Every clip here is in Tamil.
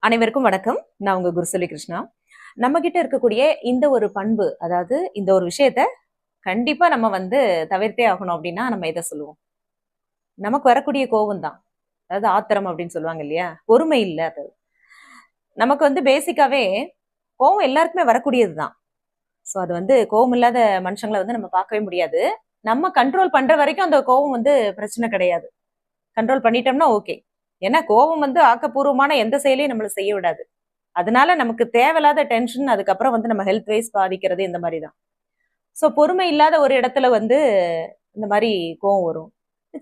அனைவருக்கும் வணக்கம். நான் உங்க குருசொலி கிருஷ்ணா. நம்ம கிட்ட இருக்கக்கூடிய இந்த ஒரு பண்பு, அதாவது இந்த ஒரு விஷயத்த கண்டிப்பா நம்ம தவிர்த்தே ஆகணும் அப்படின்னா நம்ம எதை சொல்லுவோம்? நமக்கு வரக்கூடிய கோவம் தான். அதாவது ஆத்திரம் அப்படின்னு சொல்லுவாங்க இல்லையா? பொறுமை இல்ல அது. நமக்கு பேசிக்காவே கோவம் எல்லாருக்குமே வரக்கூடியது தான். ஸோ அது கோவம் இல்லாத மனுஷங்கள நம்ம பார்க்கவே முடியாது. நம்ம கண்ட்ரோல் பண்ற வரைக்கும் அந்த கோவம் பிரச்சனை கிடையாது. கண்ட்ரோல் பண்ணிட்டோம்னா ஓகே. ஏன்னா கோவம் ஆக்கப்பூர்வமான எந்த செயலையும் நம்மள செய்ய விடாது. அதனால நமக்கு தேவையில்லாத டென்ஷன் அதுக்கப்புறம் நம்ம ஹெல்த் வைஸ் பாதிக்கிறது இந்த மாதிரி தான். ஸோ பொறுமை இல்லாத ஒரு இடத்துல இந்த மாதிரி கோவம் வரும்.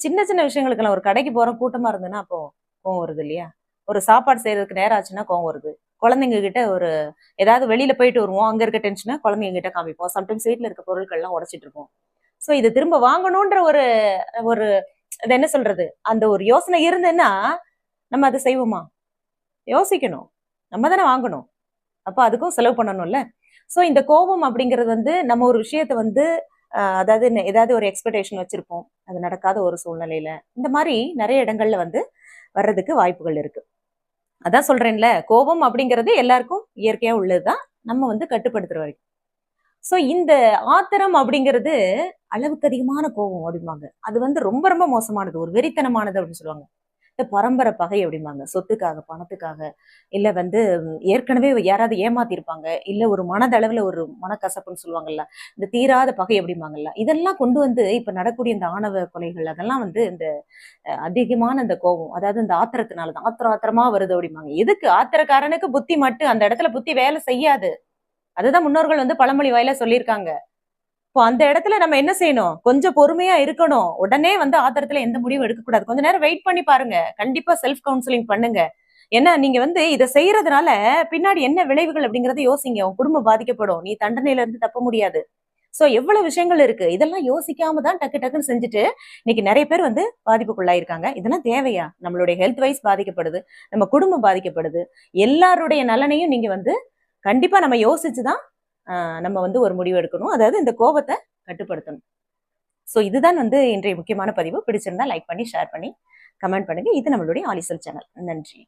சின்ன சின்ன விஷயங்களுக்கெல்லாம் ஒரு கடைக்கு போறோம் கூட்டமா இருந்ததுன்னா அப்போ கோவம் வருது இல்லையா? ஒரு சாப்பாடு செய்யறதுக்கு நேரம் ஆச்சுன்னா கோவம் வருது. குழந்தைங்க கிட்ட ஏதாவது வெளியில போயிட்டு வருவோம், அங்க இருக்க டென்ஷனை குழந்தைங்க கிட்ட காமிப்போம். சம்டைம்ஸ் வீட்டுல இருக்க பொருட்கள்லாம் உடைச்சிட்டு இருப்போம். ஸோ இது திரும்ப வாங்கணும்ன்ற ஒரு ஒரு அது என்ன சொல்றது, அந்த ஒரு யோசனை இருந்ததுன்னா நம்ம அதை செய்வோமா? யோசிக்கணும். நம்ம தானே வாங்கணும். அப்ப அதுக்கும் செலவு பண்ணணும்ல. சோ இந்த கோபம் அப்படிங்கிறது நம்ம ஒரு விஷயத்த அதாவது ஏதாவது ஒரு எக்ஸ்பெக்டேஷன் வச்சிருப்போம். அது நடக்காத ஒரு சூழ்நிலையில இந்த மாதிரி நிறைய இடங்கள்ல வர்றதுக்கு வாய்ப்புகள் இருக்கு. அதான் சொல்றேன்ல, கோபம் அப்படிங்கிறது எல்லாருக்கும் இயற்கையா உள்ளதுதான். நம்ம கட்டுப்படுத்துற வரைக்கும். சோ இந்த ஆத்திரம் அப்படிங்கிறது அளவுக்கு அதிகமான கோபம் அப்படிம்பாங்க. அது ரொம்ப ரொம்ப மோசமானது. ஒரு வெறித்தனமானது அப்படின்னு சொல்லுவாங்க. பரம்பரை பகை அப்படிம்பாங்க. சொத்துக்காக, பணத்துக்காக, இல்ல ஏற்கனவே யாராவது ஏமாத்திருப்பாங்க. இல்ல ஒரு மனதளவுல ஒரு மனக்கசப்புன்னு சொல்லுவாங்கல்ல. இந்த தீராத பகை அப்படிம்பாங்கல்ல. இதெல்லாம் கொண்டு இப்ப நடக்கக்கூடிய இந்த ஆணவ கொலைகள் அதெல்லாம் இந்த அதிகமான இந்த கோபம். அதாவது இந்த ஆத்திரத்தினால தான். ஆத்திரம் ஆத்திரமா வருது அப்படிம்பாங்க. எதுக்கு? ஆத்திரக்காரனுக்கு புத்தி மட்டும் அந்த இடத்துல புத்தி வேலை செய்யாது. அதுதான் முன்னோர்கள் பழமொழி வாயிலா சொல்லியிருக்காங்க. இப்போ அந்த இடத்துல நம்ம என்ன செய்யணும்? கொஞ்சம் பொறுமையா இருக்கணும். உடனே ஆத்திரத்துல எந்த முடிவும் எடுக்கக்கூடாது. கொஞ்ச நேரம் வெயிட் பண்ணி பாருங்க. கண்டிப்பா செல்ஃப் கவுன்சிலிங் பண்ணுங்க. ஏன்னா நீங்க இத செய்யறதுனால பின்னாடி என்ன விளைவுகள் அப்படிங்கறத யோசிங்க. உன் குடும்பம் பாதிக்கப்படும். நீ தண்டனையில இருந்து தப்ப முடியாது. சோ எவ்வளவு விஷயங்கள் இருக்கு. இதெல்லாம் யோசிக்காம தான் டக்கு டக்குன்னு செஞ்சுட்டு இன்னைக்கு நிறைய பேர் பாதிப்புக்குள்ளாயிருக்காங்க. இதெல்லாம் தேவையா? நம்மளுடைய ஹெல்த் வைஸ் பாதிக்கப்படுது. நம்ம குடும்பம் பாதிக்கப்படுது. எல்லாருடைய நலனையும் நீங்க கண்டிப்பா நம்ம யோசிச்சுதான் நம்ம ஒரு முடிவு எடுக்கணும். அதாவது இந்த கோபத்தை கட்டுப்படுத்தணும். சோ இதுதான் இன்றைய முக்கியமான பதிவு. பிடிச்சிருந்தா லைக் பண்ணி, ஷேர் பண்ணி, கமெண்ட் பண்ணுங்க. இது நம்மளுடைய ஆலிசல் சேனல். நன்றி.